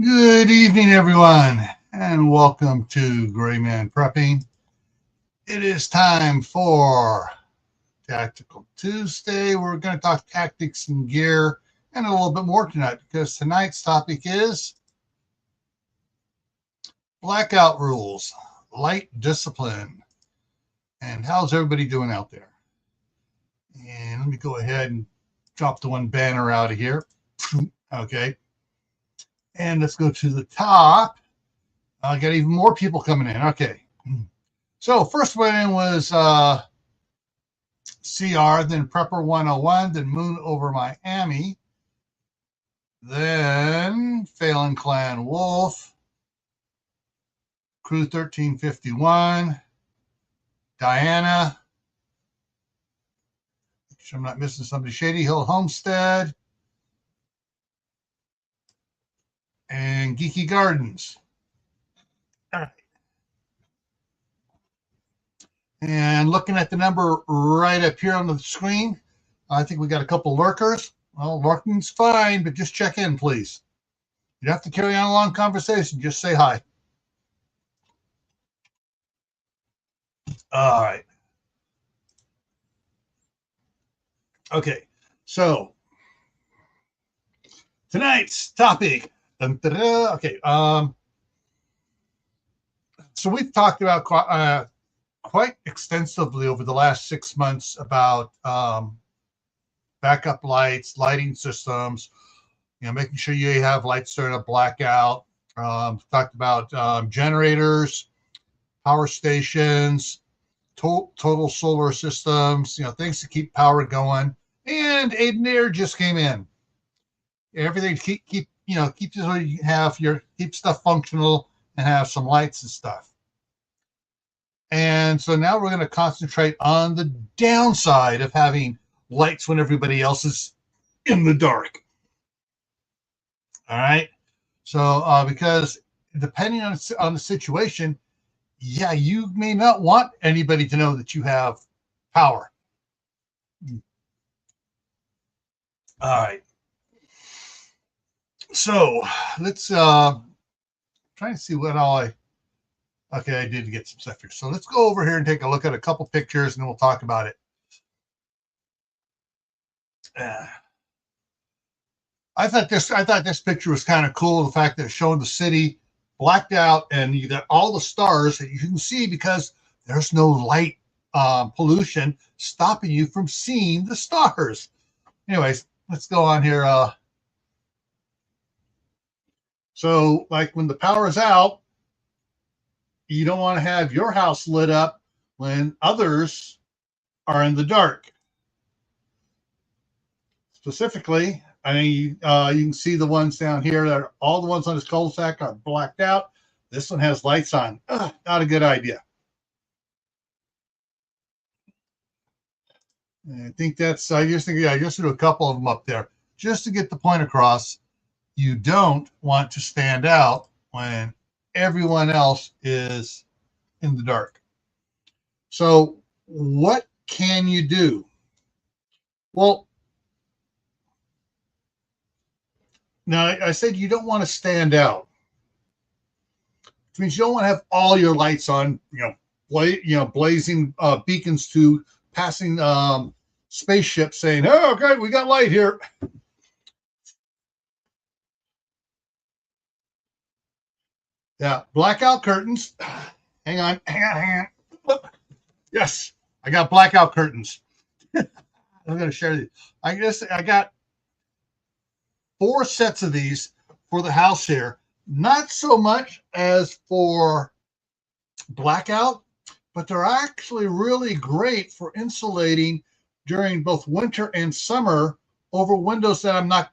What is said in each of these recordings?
Good evening, everyone, and welcome to Gray Man Prepping. It is time for Tactical Tuesday. We're going to talk tactics and gear and a little bit more tonight because tonight's topic is blackout rules, light discipline, and how's everybody doing out there? And let me go ahead and drop the one banner out of here. Okay. And let's go to the top. I got even more people coming in. Okay. So first one was CR, then Prepper 101, then Moon over Miami, then Phelan Clan Wolf, Crew 1351, Diana, make sure I'm not missing somebody, Shady Hill Homestead, and Geeky Gardens. All right. And looking at the number right up here on the screen, I think we got a couple lurkers. Well, lurking's fine, but just check in, please. You don't have to carry on a long conversation. Just say hi. All right. Okay. So tonight's topic. Okay. So we've talked about quite extensively over the last 6 months about backup lights, lighting systems, making sure you have lights during a blackout. Talked about generators, power stations, total solar systems, things to keep power going. And Aiden Air just came in. Everything to keep keep it so you have keep stuff functional and have some lights and stuff. And so now we're going to concentrate on the downside of having lights when everybody else is in the dark. All right. So because depending on the situation, yeah, you may not want anybody to know that you have power. All right. So let's try to see what all okay, I did get some stuff here. So let's go over here and take a look at a couple pictures and then we'll talk about it. I thought this picture was kind of cool. The fact that it's showing the city blacked out and you got all the stars that you can see because there's no light pollution stopping you from seeing the stars. Anyways, let's go on here. So like when the power is out, you don't want to have your house lit up when others are in the dark. Specifically, I mean, you can see the ones down here that are all the ones on this cul-de-sac are blacked out. This one has lights on. Not a good idea. And I think I just threw a couple of them up there just to get the point across. You don't want to stand out when everyone else is in the dark. So what can you do? Well, now I said you don't want to stand out. Which means you don't want to have all your lights on, blazing beacons to passing spaceships saying, "Oh, okay, we got light here." Yeah, blackout curtains. Hang on. Look. Yes, I got blackout curtains. I'm going to share these. I guess I got 4 sets of these for the house here. Not so much as for blackout, but they're actually really great for insulating during both winter and summer over windows that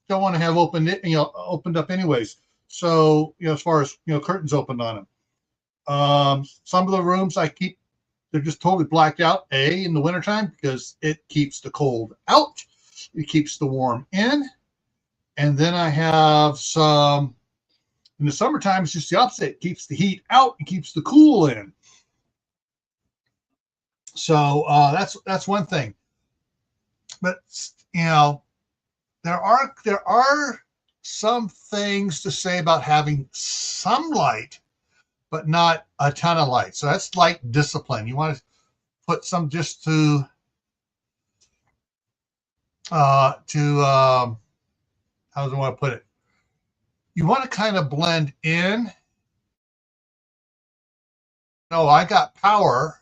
don't want to have opened up anyways. So, as far as, curtains opened on them. Some of the rooms they're just totally blacked out, in the wintertime, because it keeps the cold out. It keeps the warm in. And then I have some, in the summertime, it's just the opposite. It keeps the heat out and keeps the cool in. So that's one thing. But, there are some things to say about having some light, but not a ton of light. So that's light discipline. You want to put some just how do I want to put it? You want to kind of blend in. No, I got power,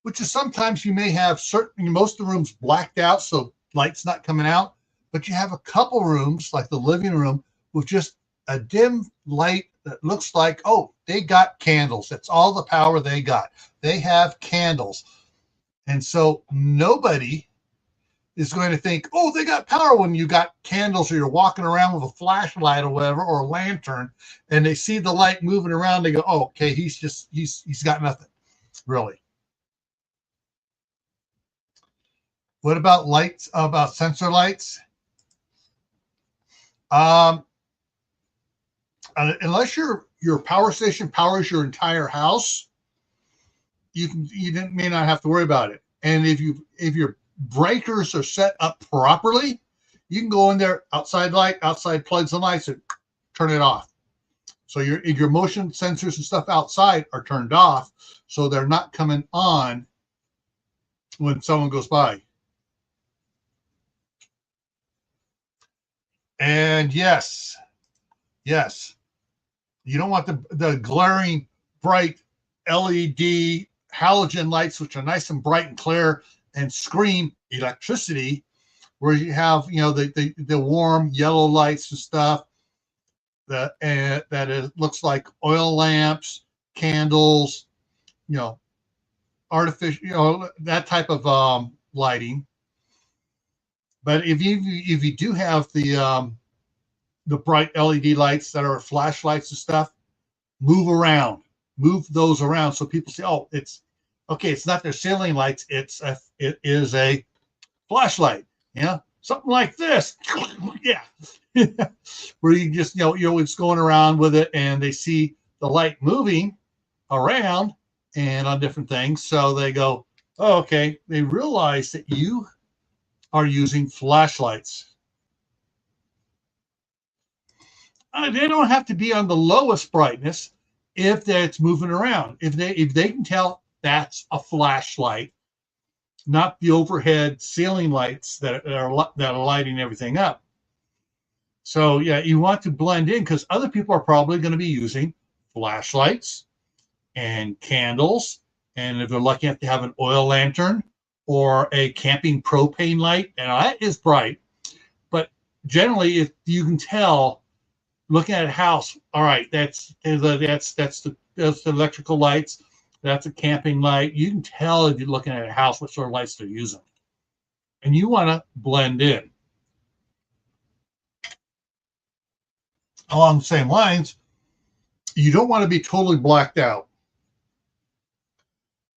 which is sometimes you may have most of the rooms blacked out, so light's not coming out, but you have a couple rooms like the living room with just a dim light that looks like, oh, they got candles. That's all the power they got. They have candles. And so nobody is going to think, oh, they got power when you got candles, or you're walking around with a flashlight or whatever, or a lantern, and they see the light moving around. They go, oh, okay, he's got nothing, really. What about lights? About sensor lights? Unless your power station powers your entire house, you may not have to worry about it. And if your breakers are set up properly, you can go in there, outside light, outside plugs and lights, and turn it off. So your motion sensors and stuff outside are turned off, so they're not coming on when someone goes by. And yes, you don't want the glaring bright LED halogen lights, which are nice and bright and clear and scream electricity, where you have, the warm yellow lights and stuff that looks like oil lamps, candles, artificial, that type of lighting. But if you do have the bright LED lights that are flashlights and stuff, move those around, so people say, oh, it's okay. It's not their ceiling lights. It is a flashlight. Something like this. Yeah. Where you just, it's going around with it, and they see the light moving around and on different things. So they go, oh, okay. They realize that you are using flashlights. They don't have to be on the lowest brightness if it's moving around. If they can tell that's a flashlight, not the overhead ceiling lights that are lighting everything up. So yeah, you want to blend in, because other people are probably going to be using flashlights and candles, and if they're lucky enough to have an oil lantern or a camping propane light, and that is bright. But generally, if you can tell, looking at a house, all right, that's the electrical lights, that's a camping light. You can tell if you're looking at a house what sort of lights they're using, and you want to blend in. Along the same lines, you don't want to be totally blacked out,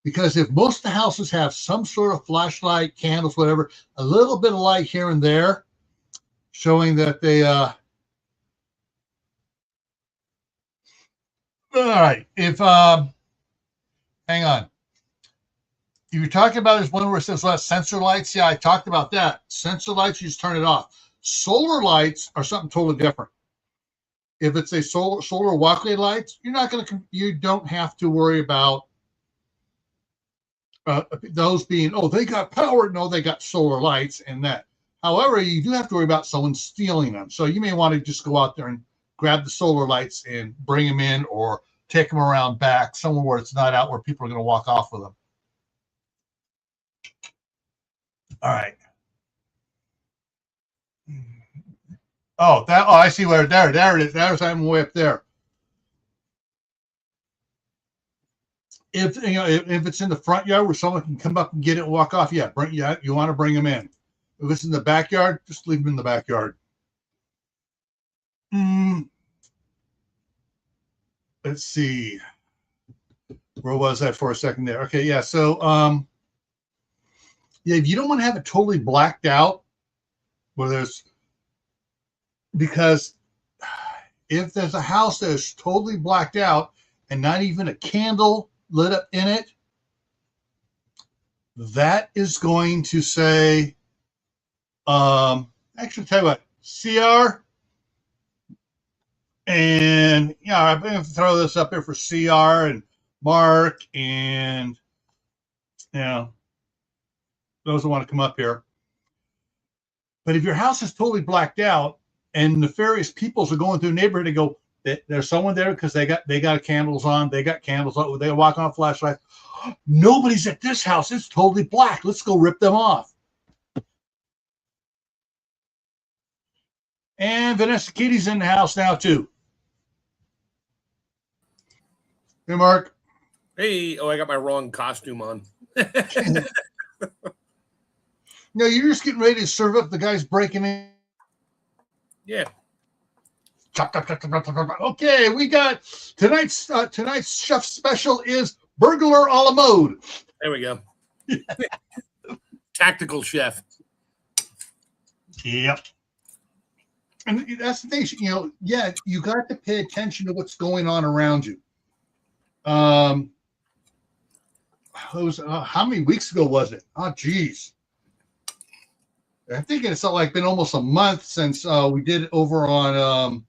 because if most of the houses have some sort of flashlight, candles, whatever, a little bit of light here and there, showing that they all right. If hang on. If you're talking about this one where it says sensor lights, yeah, I talked about that. Sensor lights, you just turn it off. Solar lights are something totally different. If it's a solar walkway lights, you don't have to worry about those being, oh, they got power. No, they got solar lights and that. However, you do have to worry about someone stealing them. So you may want to just go out there and grab the solar lights and bring them in, or take them around back somewhere where it's not out where people are going to walk off with them. All right. Oh, I see where there it is. There's I'm way up there. If it's in the front yard where someone can come up and get it and walk off, you want to bring them in. If it's in the backyard, just leave them in the backyard. Let's see. Where was that for a second there? Okay, yeah. So if you don't want to have it totally blacked out, because if there's a house that is totally blacked out and not even a candle lit up in it, that is going to say, actually, tell you what, CR, And I'm going to throw this up here for CR and Mark and those who want to come up here. But if your house is totally blacked out and nefarious peoples are going through the neighborhood and go, there's someone there because they got candles on, they walk on a flashlight. Nobody's at this house. It's totally black. Let's go rip them off. And Vanessa Kitty's in the house now too. Hey, Mark. Hey, I got my wrong costume on. No, you're just getting ready to serve up the guys breaking in. Yeah. Okay, we got tonight's chef special is burglar a la mode. There we go. Tactical chef. Yep. And that's the thing, you got to pay attention to what's going on around you. How many weeks ago was it? Oh, geez. I think it's been almost a month since we did it over on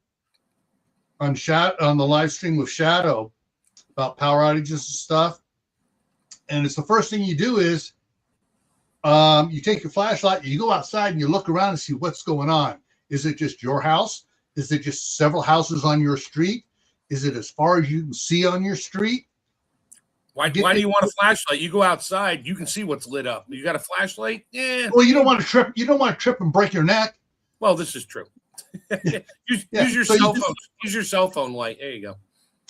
the live stream with Shadow about power outages and stuff. And it's the first thing you do is you take your flashlight, you go outside and you look around and see what's going on. Is it just your house? Is it just several houses on your street? Is it as far as you can see on your street? Why do you want a flashlight? You go outside, you can see what's lit up. You got a flashlight? Yeah. Well, you don't want to trip. You don't want to trip and break your neck. Well, this is true. Use your cell phone. Use your cell phone light. There you go.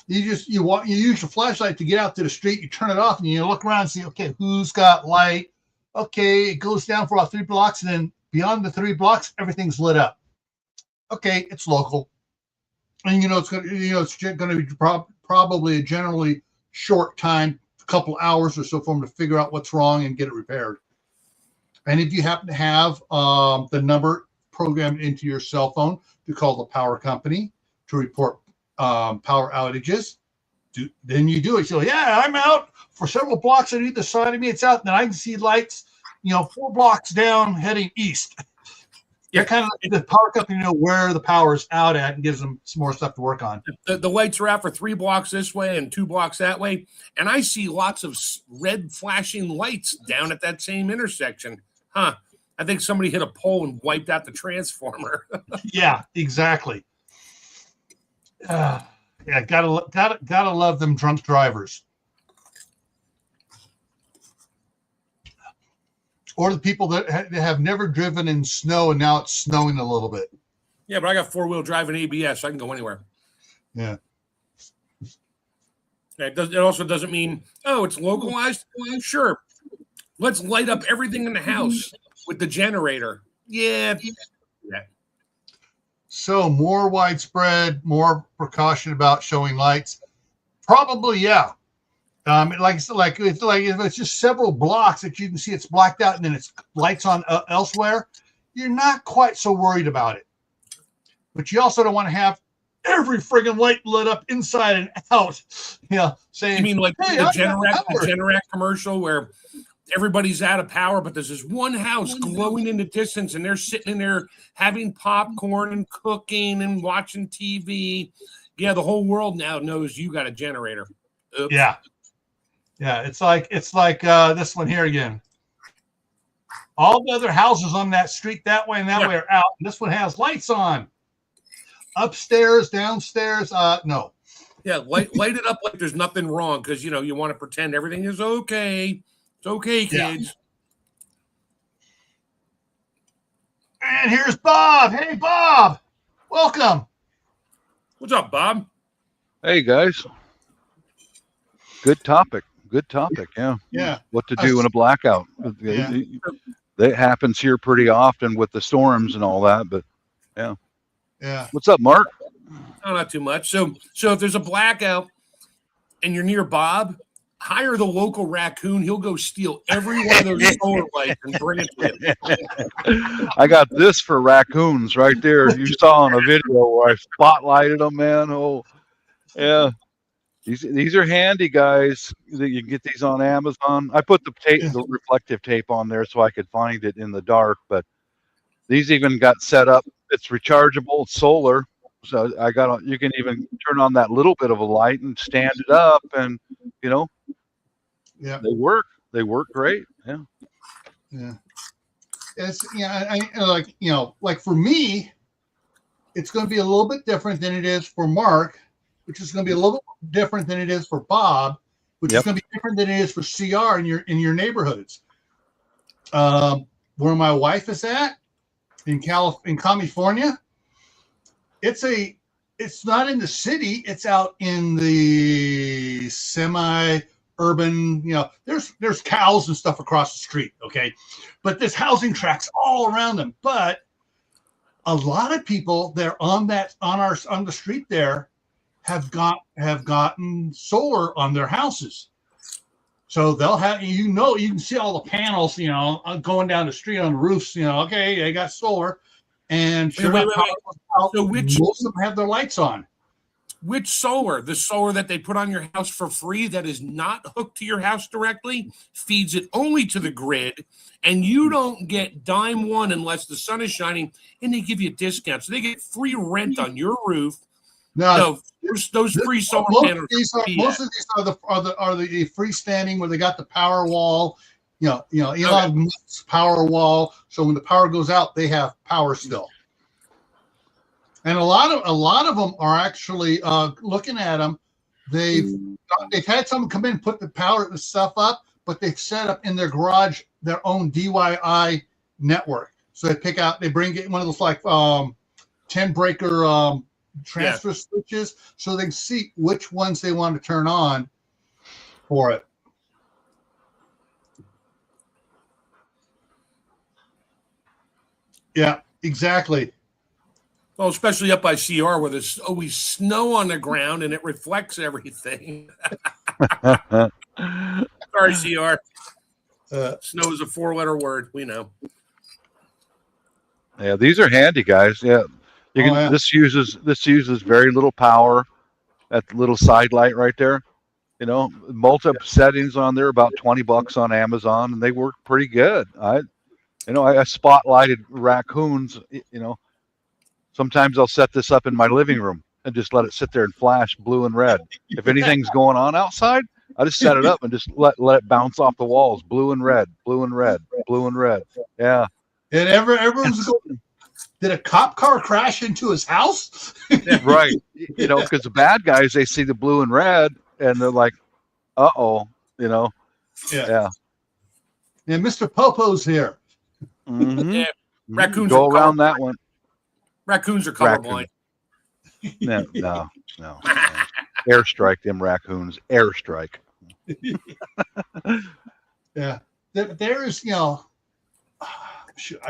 You use your flashlight to get out to the street. You turn it off and you look around and see, okay, who's got light? Okay, it goes down for about 3 blocks, and then beyond the 3 blocks, everything's lit up. Okay, it's local, and it's going to be probably a generally short time, a couple hours or so, for them to figure out what's wrong and get it repaired. And if you happen to have the number programmed into your cell phone to call the power company to report power outages, then you do it. So yeah, I'm out for several blocks on either side of me. It's out, and then I can see lights, 4 blocks down heading east. Yeah, kind of the power company know where the power is out at and gives them some more stuff to work on. The lights are out for 3 blocks this way and 2 blocks that way, and I see lots of red flashing lights down at that same intersection. Huh? I think somebody hit a pole and wiped out the transformer. Yeah, exactly. Yeah, gotta love them drunk drivers. Or the people that have never driven in snow and now it's snowing a little bit. Yeah, but I got 4-wheel drive and ABS. So I can go anywhere. Yeah. It also doesn't mean, it's localized. Well, sure. Let's light up everything in the house with the generator. Yeah. So more widespread, more precaution about showing lights. Probably, yeah. If it's just several blocks that you can see it's blacked out and then it's lights on elsewhere, you're not quite so worried about it. But you also don't want to have every friggin' light lit up inside and out. Saying, you mean like hey, the Generac commercial where everybody's out of power, but there's this one house glowing in the distance and they're sitting in there having popcorn and cooking and watching TV. Yeah, the whole world now knows you got a generator. Oops. Yeah. Yeah, it's like this one here again. All the other houses on that street that way and that way are out. And this one has lights on. Upstairs, downstairs, no. Yeah, light it up like there's nothing wrong because, you want to pretend everything is okay. It's okay, kids. Yeah. And here's Bob. Hey, Bob. Welcome. What's up, Bob? Hey, guys. Good topic. Yeah. Yeah. What to do in a blackout. Yeah. That happens here pretty often with the storms and all that, but yeah. Yeah. What's up, Mark? Oh, not too much. So if there's a blackout and you're near Bob, hire the local raccoon. He'll go steal every one of those solar lights and bring it to him. I got this for raccoons right there. You saw in a video where I spotlighted them, man. Oh, yeah. These are handy, guys. You can get these on Amazon. I put the reflective tape on there so I could find it in the dark, but these even got set up. It's rechargeable, it's solar. You can So you can even turn on that little bit of a light and stand it up, and yeah, they work great. Yeah. yeah. It's like for me, it's going to be a little bit different than it is for Mark, which is going to be a little bit different than it is for Bob, which is going to be different than it is for CR in your neighborhoods. Where my wife is at in California, it's not in the city, it's out in the semi-urban, there's cows and stuff across the street, okay? But there's housing tracts all around them. But a lot of people there on the street there have gotten solar on their houses. So they'll have, you can see all the panels, going down the street on the roofs, okay, they got solar. And sure wait. Out, so most of them have their lights on. Which solar? The solar that they put on your house for free that is not hooked to your house directly, feeds it only to the grid, and you don't get dime one unless the sun is shining, and they give you a discount. So they get free rent on your roof. No, those free solar panels. Most of these are the freestanding where they got the power wall. Elon Musk's power wall. So when the power goes out, they have power still. And a lot of them are actually looking at them. They've had someone come in and put the stuff up, but they've set up in their garage their own DIY network. So they bring in one of those like 10 breaker transfer switches, so they can see which ones they want to turn on for it. Yeah, exactly. Well, especially up by CR where there's always snow on the ground and it reflects everything. Sorry, CR. Snow is a 4-letter word. We know. Yeah, these are handy, guys. Yeah, you can. This uses very little power. That little side light right there. Multiple settings on there, about $20 on Amazon, and they work pretty good. I spotlighted raccoons. Sometimes I'll set this up in my living room and just let it sit there and flash blue and red. If anything's going on outside, I just set it up and just let it bounce off the walls. Blue and red, blue and red, blue and red. Yeah. And everyone's going, did a cop car crash into his house? Right. Because the bad guys, they see the blue and red and they're like, uh-oh, Yeah. Yeah, Mr. Popo's here. Mm-hmm. Yeah. Raccoons go around that one. Raccoons are colorblind. No. Airstrike them raccoons. Airstrike. Yeah. There is, I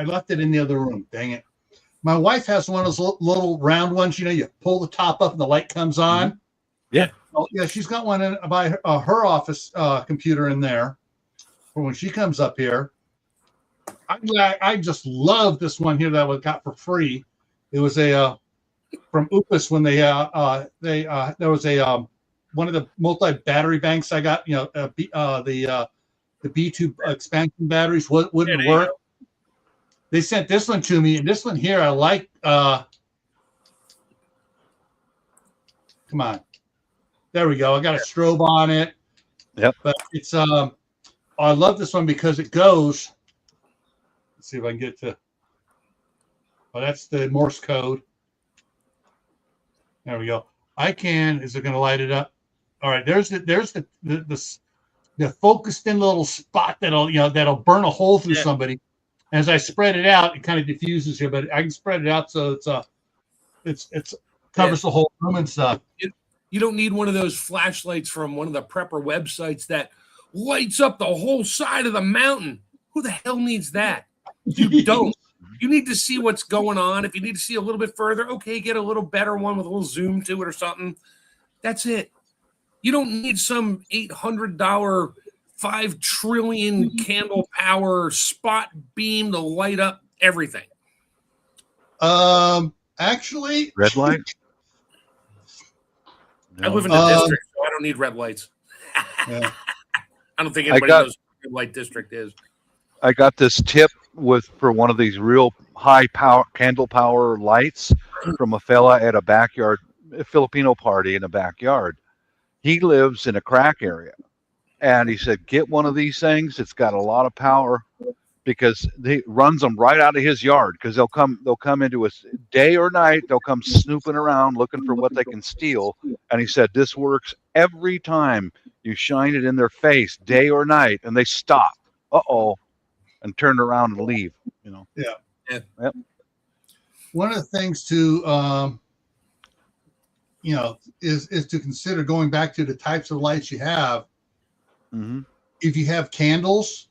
left it in the other room. Dang it. My wife has one of those little round ones, you pull the top up and the light comes on. Yeah. Oh, yeah, she's got one by her office computer in there for when she comes up here. I just love this one here that I got for free. It was from Upus when there was one of the multi battery banks I got. The B2 expansion batteries wouldn't work. They sent this one to me, and this one here I like. Come on, there we go. I got a strobe on it. Yep. But it's I love this one because it goes. Let's see if I can get to. Oh, that's the Morse code. There we go. Is it going to light it up? All right. There's the focused in little spot that'll burn a hole through somebody. As I spread it out, it kind of diffuses here, but I can spread it out so it's covers the whole room and stuff. You don't need one of those flashlights from one of the prepper websites that lights up the whole side of the mountain. Who the hell needs that? You don't. You need to see what's going on. If you need to see a little bit further, okay, get a little better one with a little zoom to it or something. That's it. You don't need some $800 5 trillion candle power spot beam to light up everything. Actually, red light. I live in the district, so I don't need red lights. Yeah. I don't think anybody knows what a red light district is. I got this tip for one of these real high power candle power lights from a fella at a Filipino party in a backyard. He lives in a crack area, and he said, "Get one of these things. It's got a lot of power." Because he runs them right out of his yard, because they'll come into us day or night. They'll come snooping around looking for what they can steal. And he said this works every time you shine it in their face, day or night, and they stop. And turn around and leave. Yeah. Yep. One of the things to is to consider, going back to the types of lights you have. Mm-hmm. If you have candles,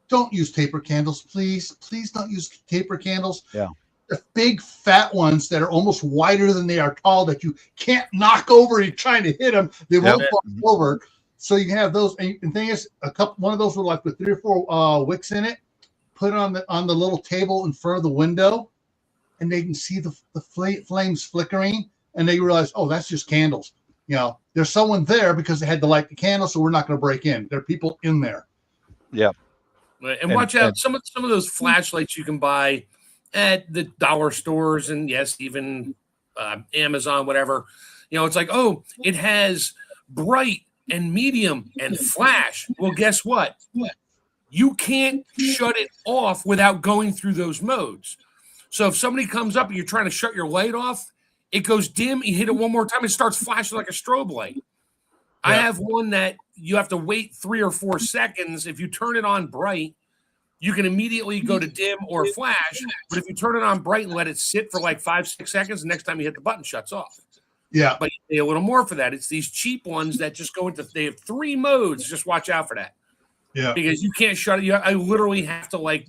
don't use taper candles, please. Please don't use taper candles. Yeah. The big fat ones that are almost wider than they are tall, that you can't knock over. You're trying to hit them, they won't fall over. So you can have those. And the thing is, one of those with 3 or 4 wicks in it. Put it on the little table in front of the window, and they can see the flames flickering, and they realize, oh, that's just candles. There's someone there because they had to light the candle, so we're not going to break in. There are people in there. Yeah. And watch out, some of those flashlights you can buy at the dollar stores, and yes, even Amazon, whatever. It's like, oh, it has bright and medium and flash. Well, guess what? You can't shut it off without going through those modes. So if somebody comes up and you're trying to shut your light off, it goes dim. You hit it one more time, it starts flashing like a strobe light. I have one that you have to wait 3 or 4 seconds. If you turn it on bright, you can immediately go to dim or flash. But if you turn it on bright and let it sit for like 5-6 seconds, the next time you hit the button, shuts off. Yeah. But you pay a little more for that. It's these cheap ones that just go into, they have 3 modes. Just watch out for that. Yeah. Because you can't shut it. I literally have to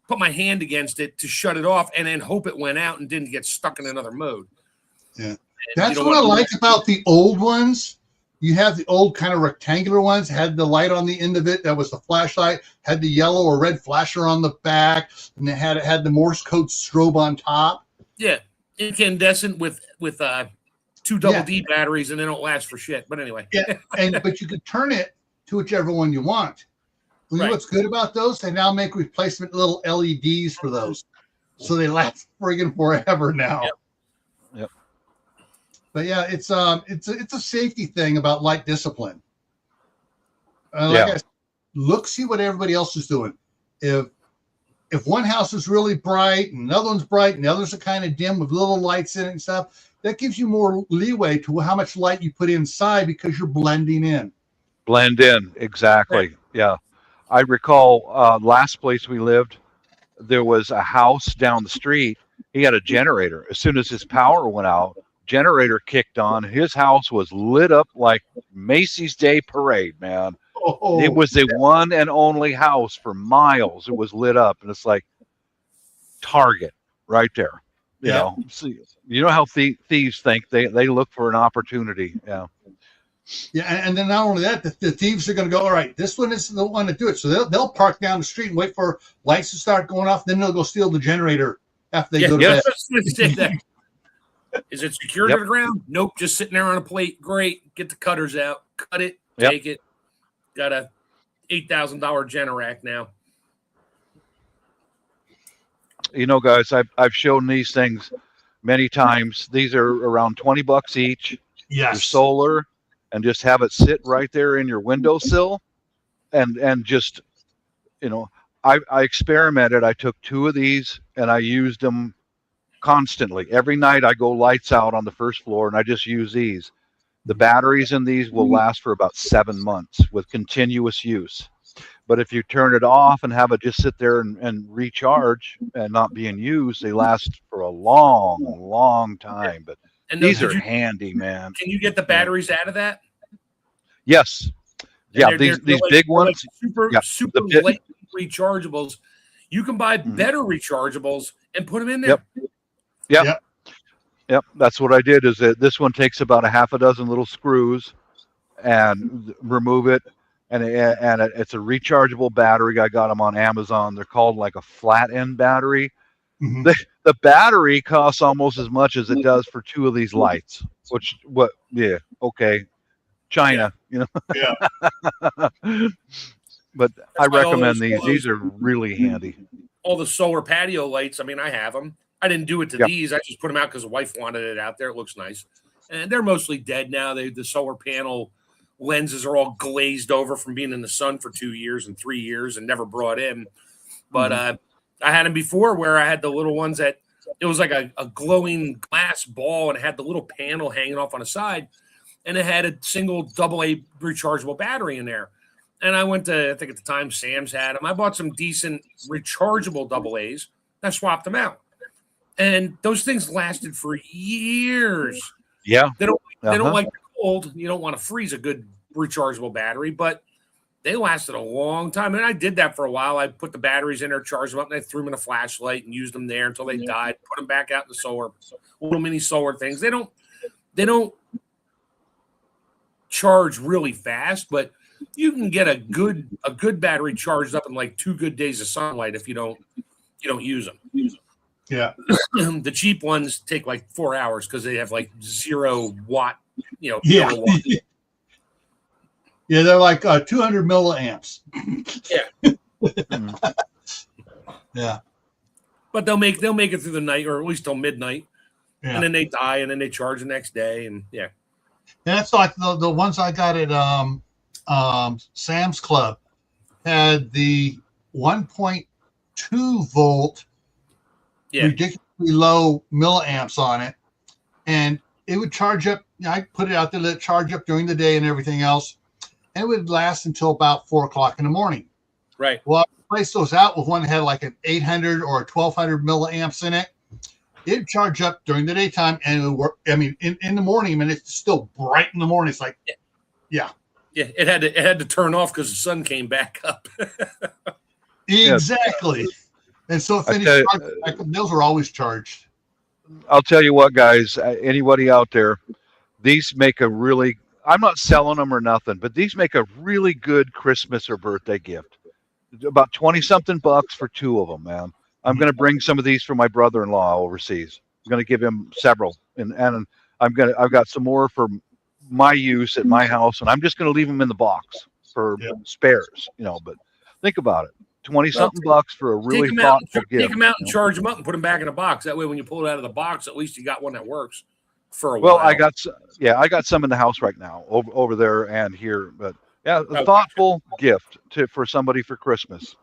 put my hand against it to shut it off and then hope it went out and didn't get stuck in another mode. Yeah. And that's what I like about the old ones. You have the old kind of rectangular ones, had the light on the end of it. That was the flashlight, had the yellow or red flasher on the back, and it had the Morse code strobe on top. Yeah. Incandescent with 2 double D batteries, and they don't last for shit. But anyway. Yeah. But you could turn it to whichever one you want. You know what's good about those? They now make replacement little LEDs for those. So they last friggin' forever now. Yep. But yeah, it's a safety thing about light discipline. See what everybody else is doing. If one house is really bright and another one's bright and the others are kind of dim with little lights in it and stuff, that gives you more leeway to how much light you put inside, because you're blending in. Blend in, exactly. Yeah. I recall last place we lived, there was a house down the street. He had a generator. As soon as his power went out, generator kicked on. His house was lit up like Macy's Day Parade, man. Oh, it was the one and only house for miles. It was lit up, and it's like Target right there. You know, so, you know how thieves think. They look for an opportunity. Yeah. Yeah, and then not only that, the thieves are going to go, all right, this one is the one to do it. So they'll park down the street and wait for lights to start going off. Then they'll go steal the generator after they go to bed. Is it secured to the ground? Nope, just sitting there on a plate. Great. Get the cutters out. Cut it. Take it. Got a $8,000 Generac now. You know, guys, I've shown these things many times. These are around $20 each. Yes. They're solar. And just have it sit right there in your windowsill, and just, I experimented. I took 2 of these and I used them constantly. Every night I go lights out on the first floor, and I just use these. The batteries in these will last for about 7 months with continuous use. But if you turn it off and have it just sit there and recharge and not being used, they last for a long, long time. But and these are handy, man. Can you get the batteries out of that? Yes. Yeah, these big ones. Like super light rechargeables. You can buy better rechargeables and put them in there. Yep. That's what I did. Is that this one takes about a half a dozen little screws, and remove it, and it's a rechargeable battery. I got them on Amazon. They're called like a flat end battery. Mm-hmm. The battery costs almost as much as it does for 2 of these lights. China, Yeah. But I recommend these. These are really handy. all the solar patio lights. I mean, I have them. I didn't do it to Yep. these. I just put them out because the wife wanted it out there. It looks nice. And they're mostly dead now. The solar panel lenses are all glazed over from being in the sun for 2 years and 3 years and never brought in. But I had them before where I had the little ones that it was like a glowing glass ball and it had the little panel hanging off on the side. And it had a single AA rechargeable battery in there. And I went to, I think at the time, Sam's had them. I bought some decent rechargeable AA's. I swapped them out. And those things lasted for years. Yeah. They don't like the cold. You don't want to freeze a good rechargeable battery, but they lasted a long time. And I did that for a while. I put the batteries in there, charged them up, and I threw them in a flashlight and used them there until they died. Put them back out in the solar, little mini solar things. They don't charge really fast, but you can get a good battery charged up in like 2 good days of sunlight if you don't use them. Yeah. The cheap ones take like 4 hours because they have like 0 watt, Yeah. kilowatt. Yeah, they're like 200 milliamps. Yeah. Yeah. But they'll make it through the night, or at least till midnight. Yeah. And then they die, and then they charge the next day, and yeah. That's like the ones I got at Sam's Club had the 1.2 volt, ridiculously low milliamps on it, and it would charge up. I put it out there, let it charge up during the day and everything else, and it would last until about 4 o'clock in the morning. Right. Well, I replaced those out with one that had like an 800 or 1200 milliamps in it. It'd charge up during the daytime, and it would work. I mean, in the morning, I mean, it's still bright in the morning. It's like, yeah. It had to turn off because the sun came back up. Exactly. And so it finished. Those are always charged. I'll tell you what, guys, anybody out there, these make a really, I'm not selling them or nothing, but these make a really good Christmas or birthday gift. About 20 something bucks for 2 of them, man. I'm going to bring some of these for my brother-in-law overseas. I'm going to give him several, and I've got some more for my use at my house, and I'm just going to leave them in the box for spares, but think about it. 20 something bucks for a really thoughtful gift. Take them out and charge them up and put them back in a box. That way, when you pull it out of the box, at least you got one that works for a while. Well, I got some in the house right now over there and here, but yeah, a thoughtful gift for somebody for Christmas.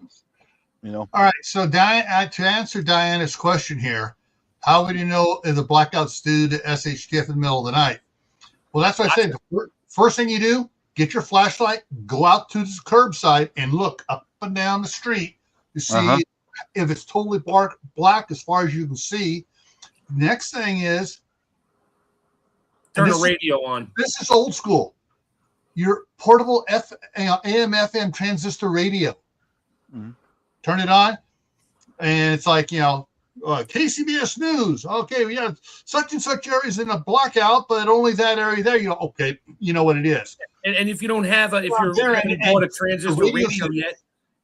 All right. So Diane, to answer Diana's question here, how would you know if the blackout's due to SHTF in the middle of the night? Well, that's what I said. The first thing you do, get your flashlight, go out to the curbside and look up and down the street to see if it's totally black as far as you can see. Next thing is turn the radio on. This is old school. Your portable AM FM transistor radio. Mm-hmm. Turn it on, and it's like, KCBS News. Okay, we have such and such areas in a blackout, but only that area there. Okay, you know what it is. And if you don't have if you haven't bought a transistor radio yet,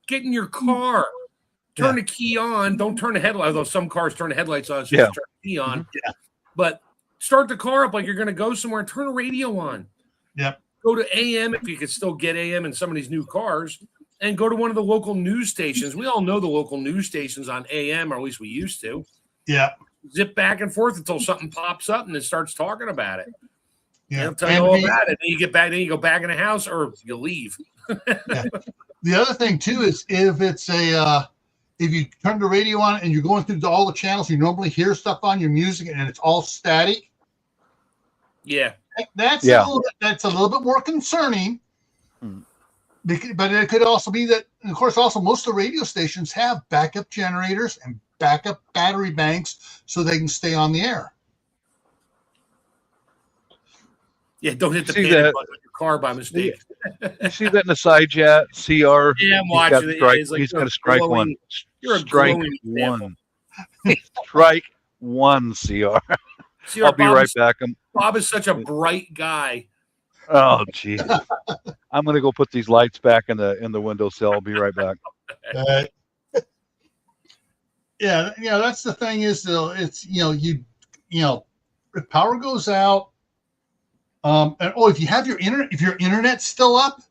get in your car, turn the key on. Don't turn the headlight. Although some cars turn the headlights on, so you turn the key on. Yeah. But start the car up like you're going to go somewhere and turn the radio on. Yep. Go to AM if you could still get AM in some of these new cars. And go to one of the local news stations. We all know the local news stations on AM, or at least we used to. Yeah. Zip back and forth until something pops up and it starts talking about it. Yeah. They'll tell you all about it. Then you get back, then you go back in the house, or you leave. Yeah. The other thing too is if it's if you turn the radio on and you're going through all the channels you normally hear stuff on your music and it's all static. Yeah. That's a little bit more concerning. But it could also be that, and of course, also most of the radio stations have backup generators and backup battery banks so they can stay on the air. Yeah, don't hit the panic button on your car by mistake. You see that in the side chat? CR. Yeah, I'm watching it. He's got to strike one. You're strike one. Strike one, CR. I'll be right back. Bob is such a bright guy. Oh, gee. I'm going to go put these lights back in the windowsill. I'll be right back. Yeah, that's the thing is, though, it's, if power goes out, and if you have your internet's still up,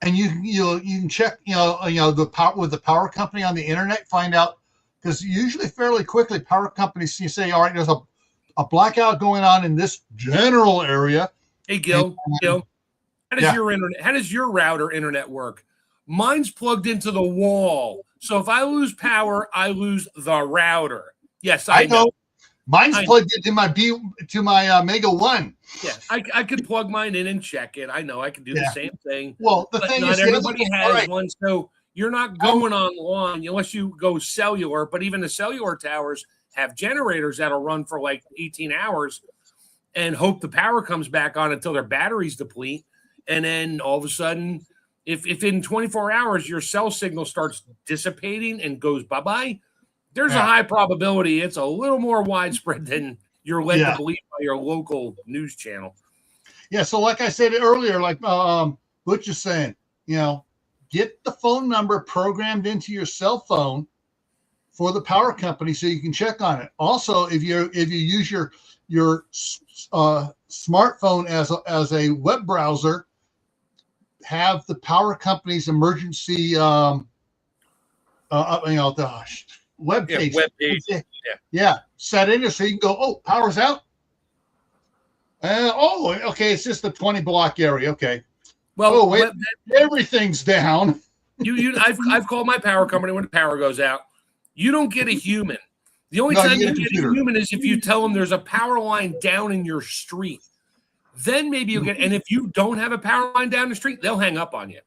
and you can check the power with the power company on the internet, find out, because usually fairly quickly power companies, you say, all right, there's a blackout going on in this general area. Hey, Gil, how does your internet? How does your router internet work? Mine's plugged into the wall, so if I lose power, I lose the router. Yes, I know. Mine's plugged into my Mega One. Yeah, I could plug mine in and check it. I know I can do the same thing. Well, the thing not is, everybody has one, so you're not going online unless you go cellular. But even the cellular towers have generators that'll run for like 18 hours and hope the power comes back on until their batteries deplete. And then all of a sudden, if in 24 hours your cell signal starts dissipating and goes bye-bye, there's a high probability it's a little more widespread than you're led to believe by your local news channel. Yeah, so like I said earlier, like Butch is saying, get the phone number programmed into your cell phone for the power company so you can check on it. Also, if you use your smartphone as a web browser, have the power company's emergency the web page. Set in there so you can go, oh, power's out. Okay, it's just the 20 block area. Okay. Well, wait, everything's down. I've called my power company when the power goes out. You don't get a human. The only time you get a human is if you tell them there's a power line down in your street. Then maybe you'll get, and if you don't have a power line down the street, they'll hang up on you.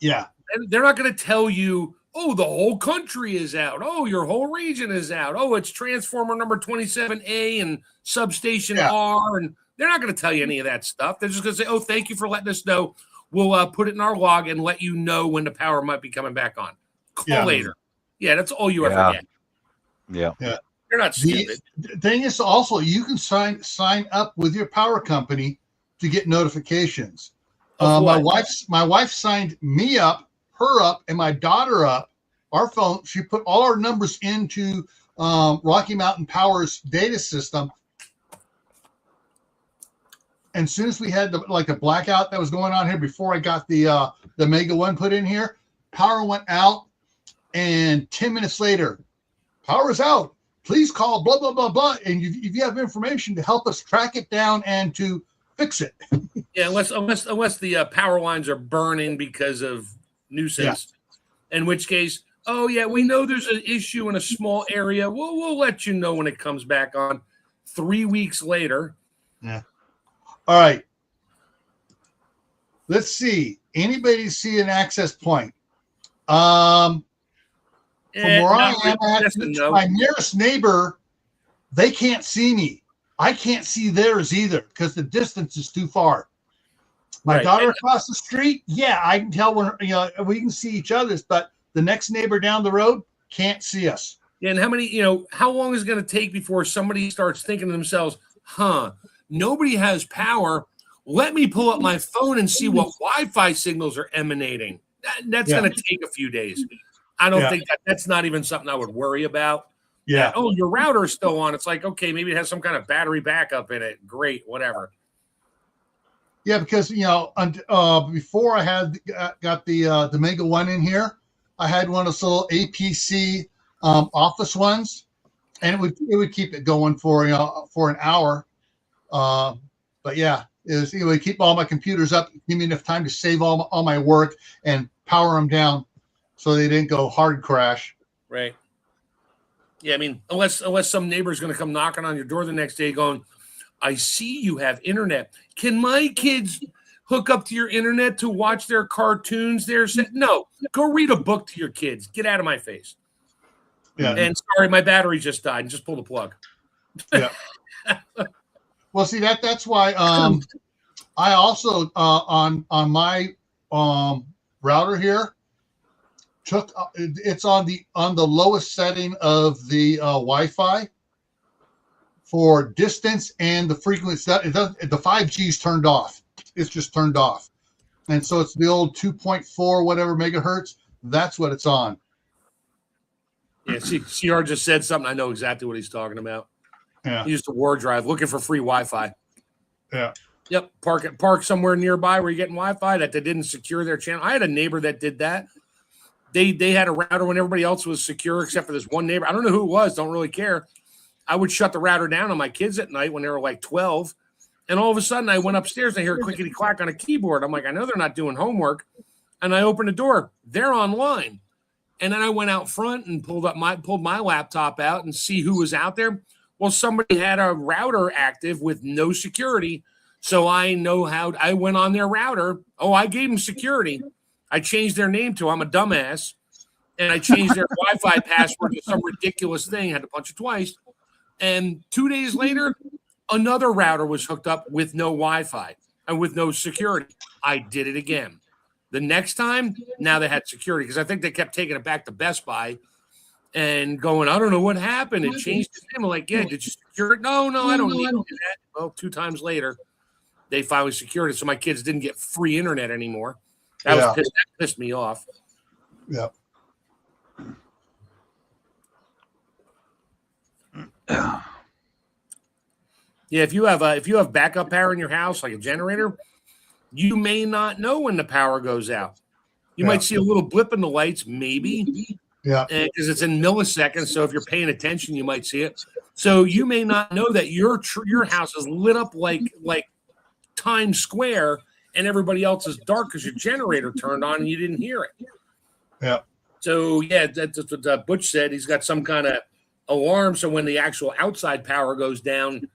Yeah. And they're not going to tell you, oh, the whole country is out. Oh, your whole region is out. Oh, it's transformer number 27A and substation R. And they're not going to tell you any of that stuff. They're just going to say, oh, thank you for letting us know. We'll put it in our log and let you know when the power might be coming back on. Call later. Yeah, that's all you ever get. Yeah. You're not stupid. The thing is also you can sign up with your power company to get notifications. My wife signed me up, her up, and my daughter up. Our phone, she put all our numbers into Rocky Mountain Power's data system. And as soon as we had the blackout that was going on here before I got the Mega One put in here, power went out, and 10 minutes later, power is out. Please call blah blah blah blah, and if you have information to help us track it down and to fix it. Yeah, unless the power lines are burning because of nuisance, in which case, oh yeah, we know there's an issue in a small area. We'll let you know when it comes back on. 3 weeks later. Yeah. All right. Let's see. Anybody see an access point? From where I am at, my nearest neighbor, they can't see me. I can't see theirs either because the distance is too far. My daughter across the street, I can tell when we can see each other's, but the next neighbor down the road can't see us. Yeah, and how long is it going to take before somebody starts thinking to themselves, nobody has power. Let me pull up my phone and see what Wi-Fi signals are emanating. That's going to take a few days. I don't think that's not even something I would worry about. Yeah. Oh, your router is still on. It's like, okay, maybe it has some kind of battery backup in it. Great, whatever. Yeah, because before I had got the Mega One in here, I had one of those little APC office ones, and it would keep it going for an hour. But yeah, it would keep all my computers up, give me enough time to save all my work and power them down so they didn't go hard crash. Right. Yeah, I mean, unless some neighbor's going to come knocking on your door the next day going, I see you have internet. Can my kids hook up to your internet to watch their cartoons there? No, go read a book to your kids. Get out of my face. Yeah. And sorry, my battery just died. Just pull the plug. Yeah. Well, see, that's why I also on my router here it's on the lowest setting of the Wi-Fi for distance and the frequency. The 5G is turned off. It's just turned off, and so it's the old 2.4 whatever megahertz. That's what it's on. Yeah, CR just said something. I know exactly what he's talking about. Yeah, he used a war drive looking for free Wi-Fi. Yeah. Yep, park somewhere nearby where you're getting Wi-Fi that they didn't secure their channel. I had a neighbor that did that. They had a router when everybody else was secure except for this one neighbor. I don't know who it was. Don't really care. I would shut the router down on my kids at night when they were like 12. And all of a sudden I went upstairs and I hear a clickety clack on a keyboard. I'm like, I know they're not doing homework. And I opened the door. They're online. And then I went out front and pulled my laptop out and see who was out there. Well, somebody had a router active with no security. So I know how I went on their router. Oh, I gave them security. I changed their name to I'm a dumbass. And I changed their Wi-Fi password to some ridiculous thing. Had to punch it twice. And 2 days later, another router was hooked up with no Wi-Fi and with no security. I did it again. The next time, now they had security because I think they kept taking it back to Best Buy and going, I don't know what happened. It changed its name. I'm like, yeah, did you secure it? No, I don't need to do that. Well, 2 times later, they finally secured it, so my kids didn't get free internet anymore. That pissed me off. Yeah. Yeah, if you have backup power in your house, like a generator, you may not know when the power goes out. You might see a little blip in the lights, maybe. Yeah. Because it's in milliseconds. So if you're paying attention, you might see it. So you may not know that your house is lit up like Times Square, and everybody else is dark because your generator turned on and you didn't hear it. Yeah. So yeah, that's what Butch said. He's got some kind of alarm, so when the actual outside power goes down,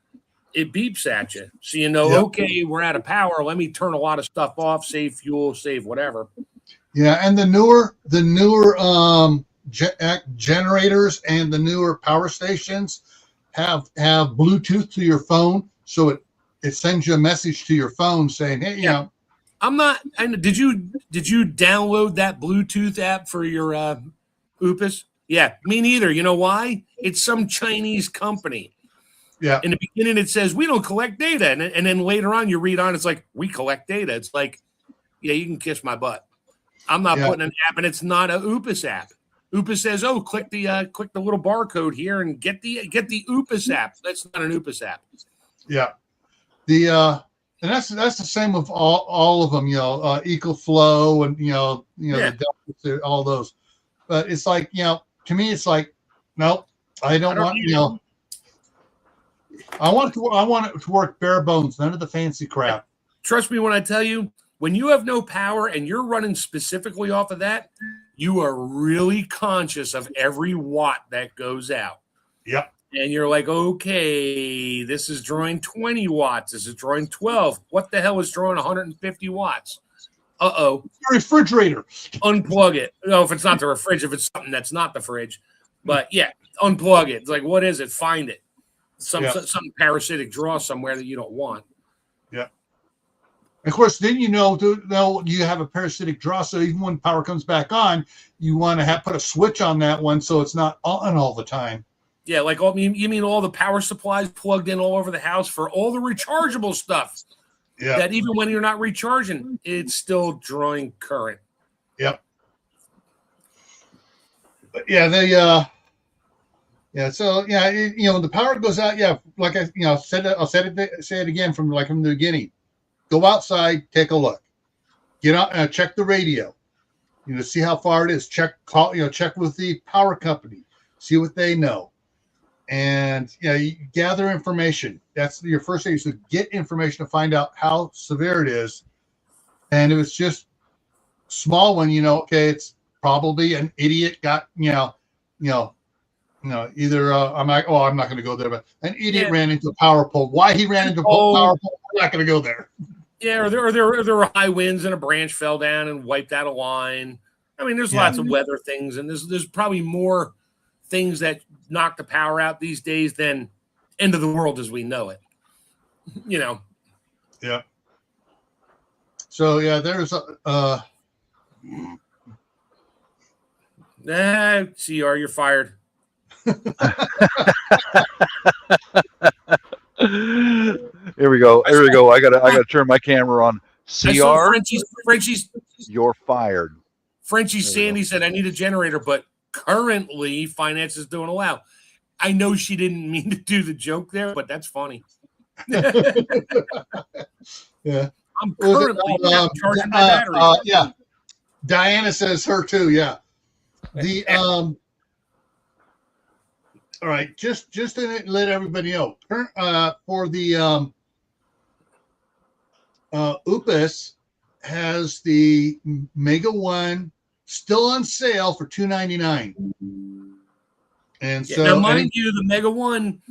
it beeps at you. So you know, okay, we're out of power. Let me turn a lot of stuff off, save fuel, save whatever. Yeah, and the newer generators and the newer power stations have Bluetooth to your phone, so it sends you a message to your phone saying, hey, you know. I'm not. Did you download that Bluetooth app for your Oopus? Yeah, me neither. You know why? It's some Chinese company. Yeah. In the beginning, it says we don't collect data, and then later on, you read on, it's like we collect data. It's like, yeah, you can kiss my butt. I'm not putting an app, and it's not a Oopus app. Oopus says, oh, click the little barcode here and get the Oopus app. That's not an Oopus app. Yeah. And that's the same with all of them, you know, EcoFlow and the Delta, all those. But it's like, to me, it's like, nope, I don't want, I want it to work bare bones, none of the fancy crap. Trust me when I tell you, when you have no power and you're running specifically off of that, you are really conscious of every watt that goes out. Yep. And you're like, okay, this is drawing 20 watts. This is drawing 12. What the hell is drawing 150 watts? Uh-oh. Refrigerator. Unplug it. No, if it's not the fridge, if it's something that's not the fridge. But yeah, unplug it. It's like, what is it? Find it. Some parasitic draw somewhere that you don't want. Yeah. Of course, then you have a parasitic draw. So even when power comes back on, you want to put a switch on that one so it's not on all the time. Yeah, like you mean all the power supplies plugged in all over the house for all the rechargeable stuff. Yeah. That even when you're not recharging, it's still drawing current. Yep. But yeah, so when the power goes out, like I'll say it again from the beginning. Go outside, take a look. Get out, check the radio. See how far it is. Check with the power company. See what they know. And you gather information. That's your first thing, is to get information to find out how severe it is. And if it's just small one, okay, it's probably an idiot got either I'm like, I'm not going to go there, but an idiot ran into a power pole. Why he ran into a power pole? I'm not going to go there. Yeah, or there were high winds and a branch fell down and wiped out a line. I mean, there's lots of weather things, and there's probably more things that knock the power out these days than end of the world as we know it. Yeah. So there's CR, you're fired. Here we go. I gotta turn my camera on. CR, Frenchie's, you're fired. Frenchie Sandy said, I need a generator, but currently finances don't allow. I know she didn't mean to do the joke there, but that's funny. Yeah. I'm currently charging my battery. Yeah. Diana says her too. Yeah. The all right. Just to let everybody know, for the Upus has the Mega One still on sale for $299. And so, now, mind you, the Mega One,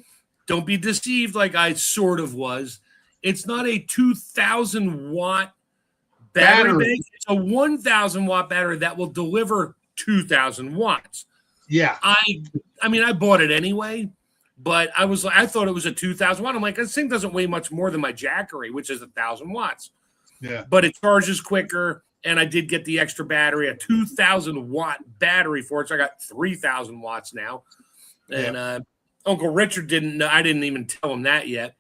don't be deceived like I sort of was. It's not a 2,000 watt battery bank. It's a 1,000 watt battery that will deliver 2,000 watts. Yeah. I mean, I bought it anyway, but I thought it was a 2,000 watt. I'm like, this thing doesn't weigh much more than my Jackery, which is 1,000 watts. Yeah. But it charges quicker. And I did get the extra battery, a 2,000 watt battery for it. So I got 3,000 watts now. And Uncle Richard didn't know. I didn't even tell him that yet,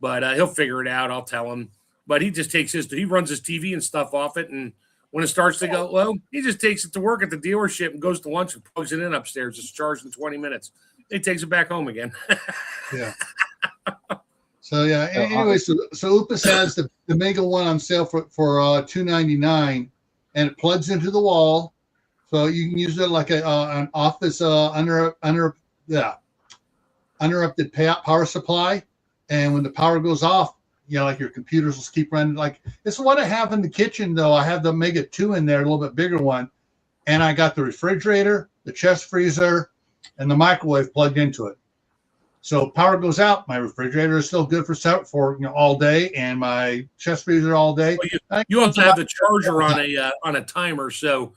but he'll figure it out. I'll tell him. But he just takes he runs his TV and stuff off it. And when it starts to go low, he just takes it to work at the dealership and goes to lunch and plugs it in upstairs. It's charged in 20 minutes. He takes it back home again. Yeah. So yeah. Anyway, so Upus has the Mega One on sale for $299, and it plugs into the wall, so you can use it like an office uninterrupted power supply. And when the power goes off, like your computers will keep running. Like it's what I have in the kitchen though. I have the Mega 2 in there, a little bit bigger one, and I got the refrigerator, the chest freezer, and the microwave plugged into it. So power goes out, my refrigerator is still good for all day, and my chest freezer all day. Well, you also have the charger on a timer, so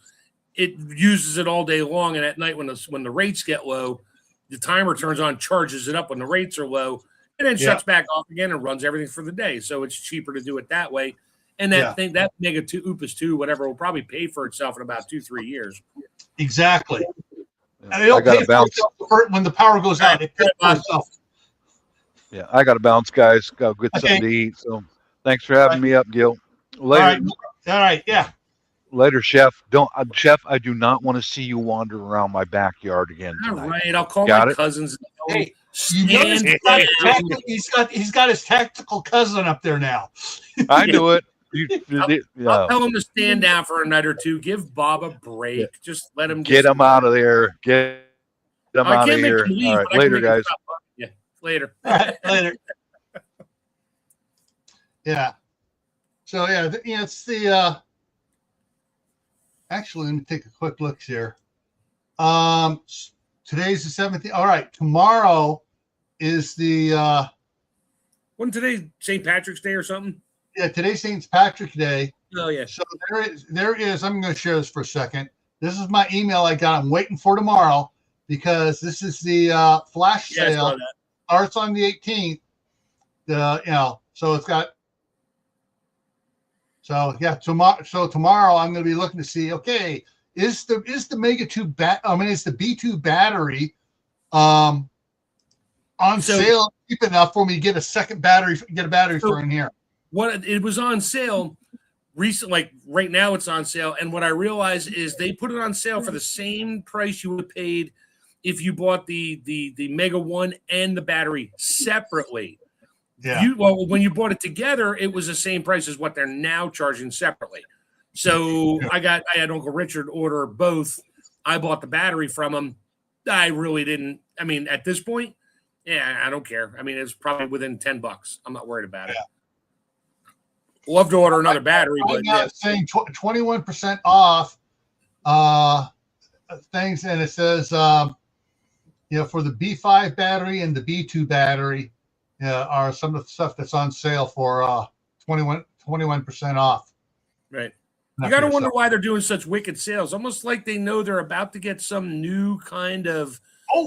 it uses it all day long. And at night, when the rates get low, the timer turns on, charges it up when the rates are low, and then shuts back off again and runs everything for the day. So it's cheaper to do it that way. And that Mega 2 Upus 2, whatever, will probably pay for itself in about 2-3 years. Exactly. And it'll pay for itself when the power goes out. It pays for itself. Yeah, I got to bounce, guys. Got to get something to eat. So thanks for having me up, Gil. Later. All right. Yeah. Later, Chef. Chef, I do not want to see you wander around my backyard again tonight. All right, I'll call my cousins. Hey, he's got his tactical cousin up there now. I do it. I'll tell him to stand down for a night or two. Give Bob a break. Yeah. Just let him get him out of there. Get him out of here. All right, later, guys. Yeah, later. Later. Yeah. So it's the. Actually, let me take a quick look here. Today's the 17th. All right, tomorrow is the. Wasn't today St. Patrick's Day or something? Yeah, today's St. Patrick's Day. Oh, yeah. So there is, I'm going to share this for a second. This is my email I got. I'm waiting for tomorrow because this is the flash sale. Starts on the 18th. So it's got. So yeah, tomorrow I'm going to be looking to see. Okay, is the Mega 2 is the B2 battery on sale cheap enough for me to get a second battery? Get a battery for in here. It was on sale recently, like right now it's on sale. And what I realized is they put it on sale for the same price you would have paid if you bought the Mega 1 and the battery separately. Yeah. When you bought it together, it was the same price as what they're now charging separately. So I had Uncle Richard order both. I bought the battery from him. I really didn't. I mean, at this point, I don't care. I mean, it's probably within $10. I'm not worried about it. Love to order another battery, but it's saying 21% off things, and it says for the B5 battery and the B2 battery are some of the stuff that's on sale for 21% off. Right. You got to wonder why they're doing such wicked sales. Almost like they know they're about to get some new kind of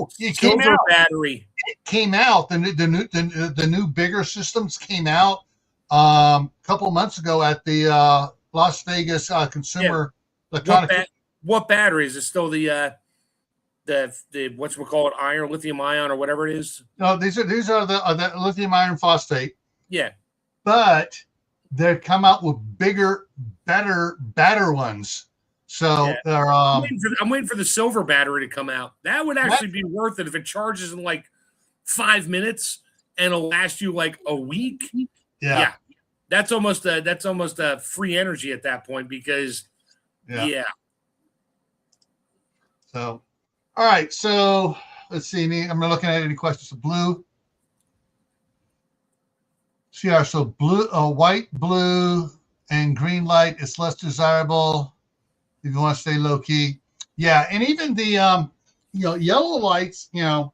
silver battery. It came out. The new bigger systems came out a couple of months ago at the Las Vegas Consumer Electronics. What battery is it? Still the iron, lithium ion, or whatever it is? No, these are the lithium iron phosphate. Yeah, but they come out with bigger, better ones. So they're. I'm waiting for the silver battery to come out. That would actually be worth it if it charges in like 5 minutes. and it'll last you like a week. Yeah. That's almost a free energy at that point because yeah. So, all right. So let's see. I'm looking at any questions. Blue. So blue, white, blue, and green light is less desirable if you want to stay low key. Yeah, and even the yellow lights. Yellow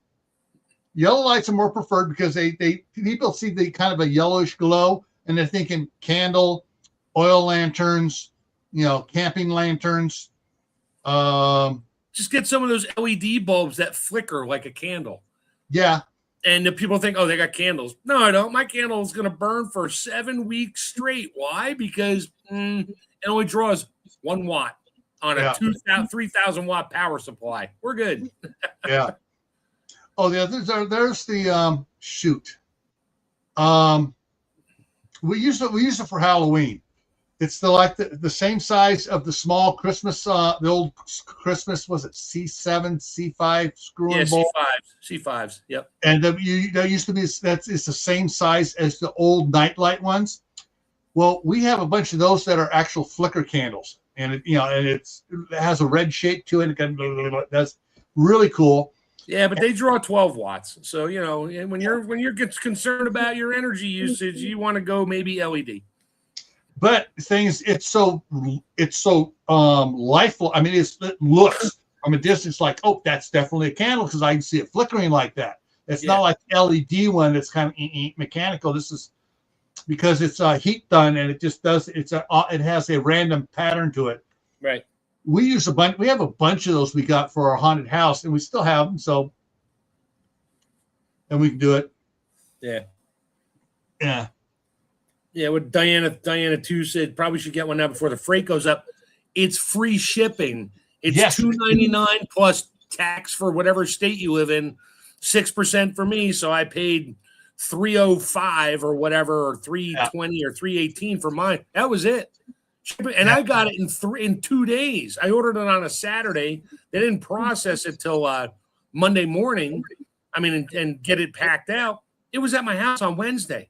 lights are more preferred because they people see the kind of a yellowish glow and they're thinking candle, oil lanterns, camping lanterns. Just get some of those LED bulbs that flicker like a candle. Yeah. And the people think, oh, they got candles. No, I don't. My candle is going to burn for 7 weeks straight. Why? Because it only draws 1 watt on a 3,000 watt power supply. We're good. Yeah. Oh, yeah. There's the shoot. We use it for Halloween. It's the same size of the small Christmas, the old Christmas, was it C7, C5 screw-in bowl? C5s, yep. And that used to be, it's the same size as the old nightlight ones. Well, we have a bunch of those that are actual flicker candles, and it has a red shape to it. That's really cool. Yeah, but they draw 12 watts. So, when you're concerned about your energy usage, you want to go maybe LED. But the thing is, it's so lifeless. I mean, it looks from a distance like, oh, that's definitely a candle because I can see it flickering like that. It's not like LED one that's kind of mechanical. This is because it's heat done and it just does. It has a random pattern to it. Right. We use a bunch. We have a bunch of those we got for our haunted house, and we still have them. So, and we can do it. Yeah. Yeah. Yeah, what Diana 2 said, probably should get one now before the freight goes up. It's free shipping. It's $2.99 plus tax for whatever state you live in, 6% for me. So I paid $305 or whatever, or $320 or $318 for mine. That was it. And I got it in 2 days. I ordered it on a Saturday. They didn't process it till Monday morning. I mean, and get it packed out. It was at my house on Wednesday.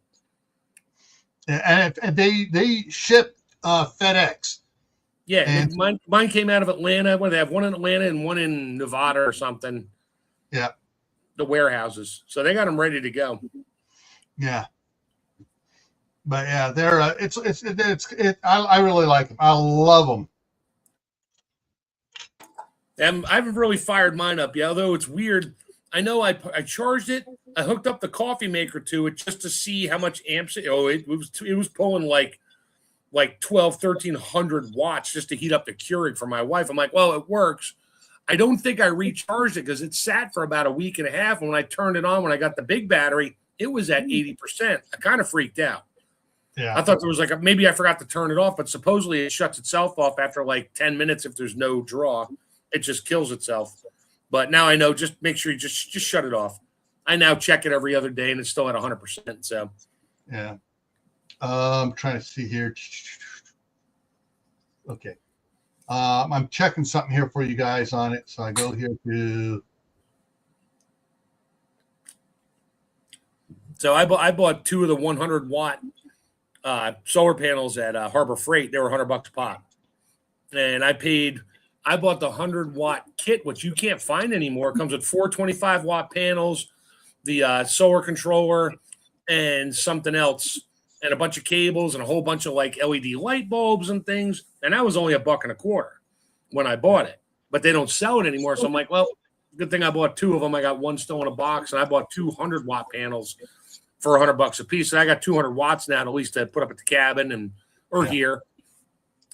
And they ship FedEx. Yeah, and mine came out of Atlanta. They have one in Atlanta and one in Nevada or something. Yeah, the warehouses, so they got them ready to go. Yeah, but yeah, they're I really like them. I love them. And I haven't really fired mine up yet, although it's weird. I know I charged it. I hooked up the coffee maker to it just to see how much amps it. Oh, it was pulling like 1,300 watts just to heat up the Keurig for my wife. I'm like, well, it works. I don't think I recharged it because it sat for about a week and a half. And when I turned it on, when I got the big battery, it was at 80%. I kind of freaked out. Yeah, I thought there was maybe I forgot to turn it off, but supposedly it shuts itself off after like 10 minutes if there's no draw. It just kills itself. But now I know, just make sure you just shut it off. I now check it every other day, and it's still at 100%. So, yeah. I'm trying to see here. Okay. I'm checking something here for you guys on it. So I go here to. So I bought 2 of the 100-watt solar panels at Harbor Freight. They were $100 a pop, and I bought the 100-watt kit, which you can't find anymore. It comes with 4 25-watt panels, the solar controller, and something else, and a bunch of cables and a whole bunch of LED light bulbs and things. And that was only $1.25 when I bought it, but they don't sell it anymore. So I'm like, well, good thing I bought 2 of them. I got one still in a box, and I bought 2 100-watt panels for $100 a piece. And I got 200 watts now, at least to put up at the cabin or here.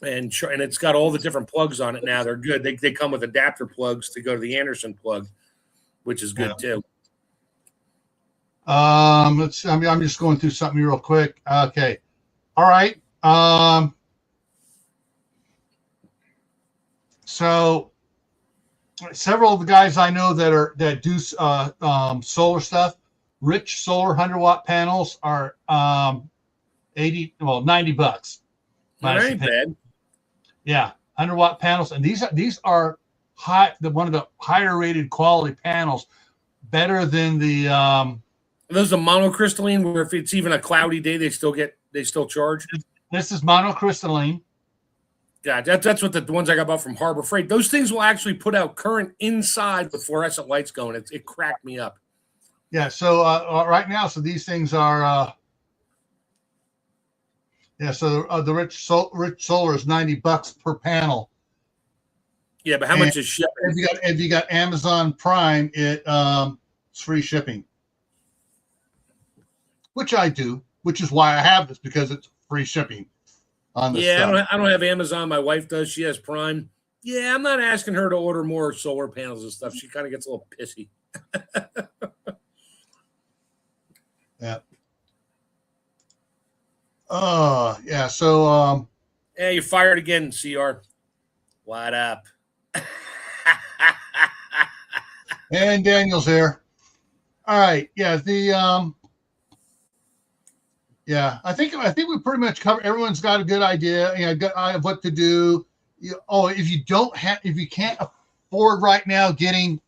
And it's got all the different plugs on it now. They're good. They come with adapter plugs to go to the Anderson plug, which is good too. Let's. I'm just going through something real quick. Okay, all right. So several of the guys I know that do solar stuff, Rich Solar 100-watt panels are $90. That ain't bad. Yeah, 100-watt panels, and these are high. One of the higher rated quality panels, better than the Are those the monocrystalline where if it's even a cloudy day, they still charge? This is monocrystalline. Yeah, that's what the ones I got bought from Harbor Freight. Those things will actually put out current inside with fluorescent lights going. It cracked me up. Yeah. So right now, so these things are. So the rich solar is $90 per panel. Yeah, but how much is shipping? If you got Amazon Prime, it's free shipping, which I do, which is why I have this, because it's free shipping on this stuff. I don't have Amazon. My wife does. She has Prime. Yeah, I'm not asking her to order more solar panels and stuff. She kind of gets a little pissy. Yeah. Yeah. So yeah, you fired again, CR. What up? And Daniel's here. All right. Yeah. Yeah, I think we pretty much covered. Everyone's got a good idea, of what to do. If you can't afford right now getting,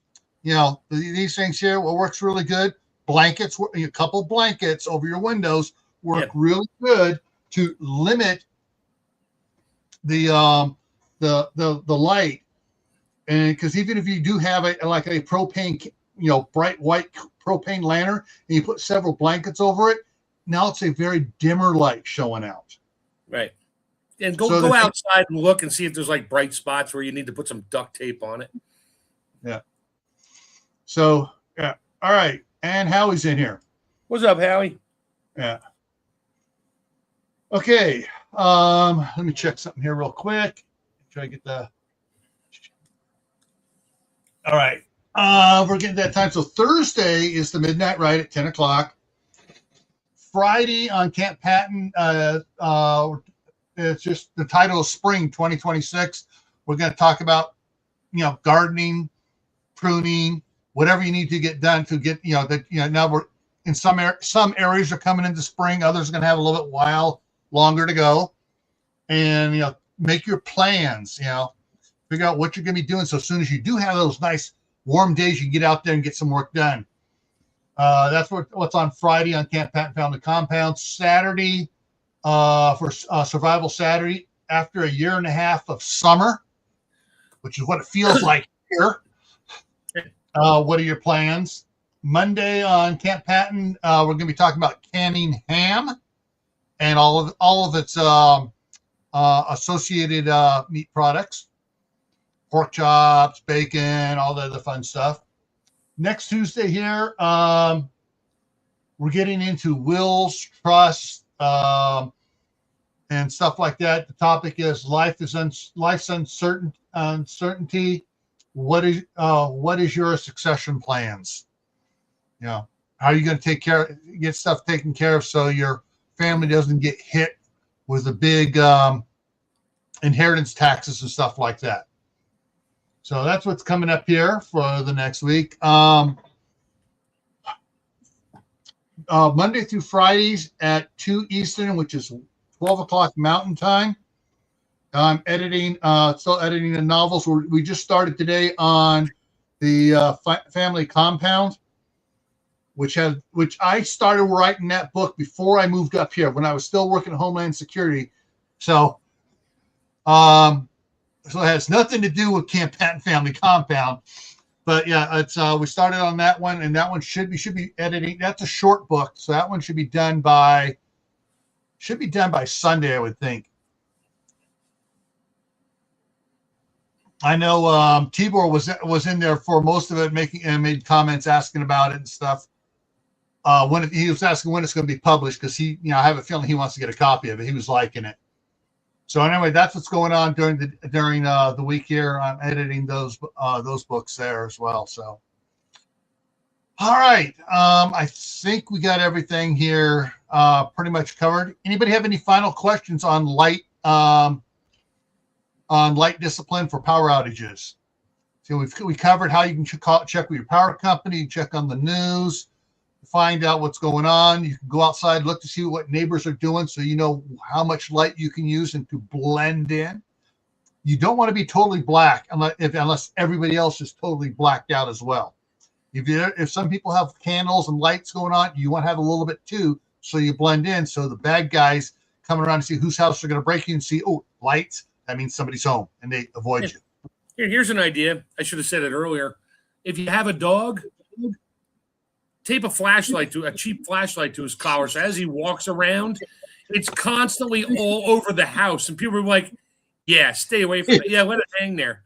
these things here, what works really good, blankets, a couple blankets over your windows work really good to limit the light. And because even if you do have a propane, bright white propane lantern, and you put several blankets over it, now it's a very dimmer light showing out. Right. And go outside and look and see if there's like bright spots where you need to put some duct tape on it. Yeah. So, yeah. All right. And Howie's in here. What's up, Howie? Yeah. Okay. Let me check something here real quick. Try to get the. All right. We're getting that time. So Thursday is the midnight ride at 10 o'clock. Friday on Camp Patton, it's just the title of Spring 2026. We're going to talk about, gardening, pruning, whatever you need to get done to get, now we're in some areas are coming into spring. Others are going to have a little bit longer to go. And, make your plans, figure out what you're going to be doing. So as soon as you do have those nice warm days, you can get out there and get some work done. That's what's on Friday on Camp Patton Family Compound. Saturday for Survival Saturday, after a year and a half of summer, which is what it feels like here. What are your plans? Monday on Camp Patton, we're going to be talking about canning ham and all of its associated meat products, pork chops, bacon, all the other fun stuff. Next Tuesday here, we're getting into wills, trusts, and stuff like that. The topic is life's uncertainty. What is your succession plans? How are you going to get stuff taken care of so your family doesn't get hit with the big inheritance taxes and stuff like that. So that's what's coming up here for the next week. Monday through Fridays at 2 Eastern, which is 12 o'clock Mountain Time. I'm still editing the novels. We just started today on the Family Compound, which I started writing that book before I moved up here when I was still working at Homeland Security. So it has nothing to do with Camp Patton Family Compound, but yeah, it's we started on that one, and that one should be editing. That's a short book, so that one should be done by Sunday, I would think. I know Tibor was in there for most of it, made comments asking about it and stuff. When he was asking when it's going to be published, because I have a feeling he wants to get a copy of it. He was liking it. So anyway, that's what's going on during the week here. I'm editing those books there as well. So, all right, I think we got everything here pretty much covered. Anybody have any final questions on light discipline for power outages? So we covered how you can check with your power company, check on the news, find out what's going on. You can go outside, look to see what neighbors are doing, so you know how much light you can use and to blend in. You don't want to be totally black unless everybody else is totally blacked out as well. If some people have candles and lights going on, you want to have a little bit too, so you blend in. So the bad guys coming around to see whose house they're going to break in and see, oh, lights, that means somebody's home, and they avoid you. Here's an idea. I should have said it earlier. If you have a dog, tape a cheap flashlight to his collar. So as he walks around, it's constantly all over the house. And people are like, yeah, stay away from it. Yeah, let it hang there.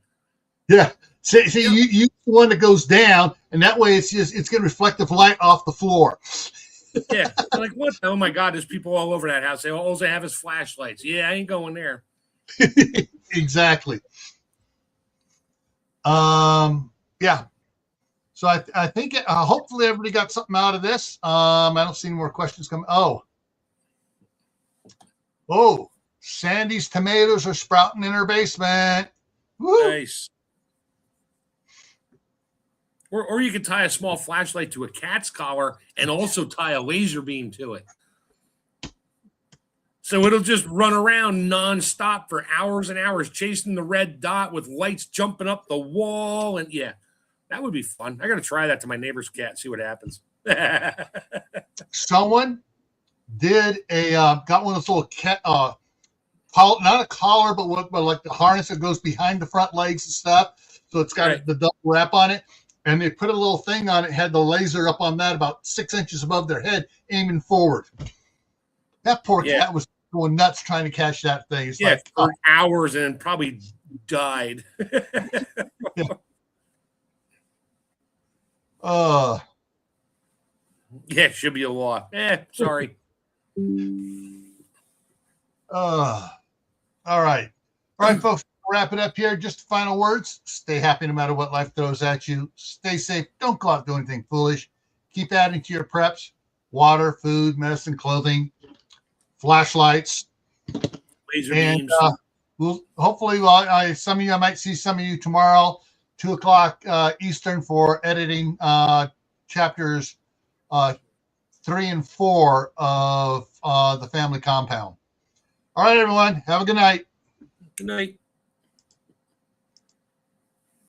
Yeah. See, you the one that goes down, and that way it's going to reflect the light off the floor. Yeah. They're like, what? Oh my God, there's people all over that house. All they have is flashlights. Yeah, I ain't going there. Exactly. Yeah. So I think hopefully everybody got something out of this. I don't see any more questions coming. Oh, Sandy's tomatoes are sprouting in her basement. Woo. Nice. Or you could tie a small flashlight to a cat's collar and also tie a laser beam to it. So it'll just run around nonstop for hours and hours, chasing the red dot with lights jumping up the wall. And yeah, that would be fun. I got to try that to my neighbor's cat, see what happens. Someone did got one of those little cat, not a collar, but like the harness that goes behind the front legs and stuff. So it's got the double wrap on it. And they put a little thing on it, had the laser up on that about 6 inches above their head, aiming forward. That poor cat was going nuts trying to catch that thing. It's for hours and probably died. Yeah, should be a law. Sorry. All right. All right, folks. Wrap it up here. Just final words. Stay happy no matter what life throws at you. Stay safe. Don't go out doing anything foolish. Keep adding to your preps. Water, food, medicine, clothing, flashlights. Laser beams. We'll hopefully, some of you, I might see some of you tomorrow, 2:00 Eastern for editing chapters 3 and 4 of The Family Compound. All right, everyone. Have a good night. Good night.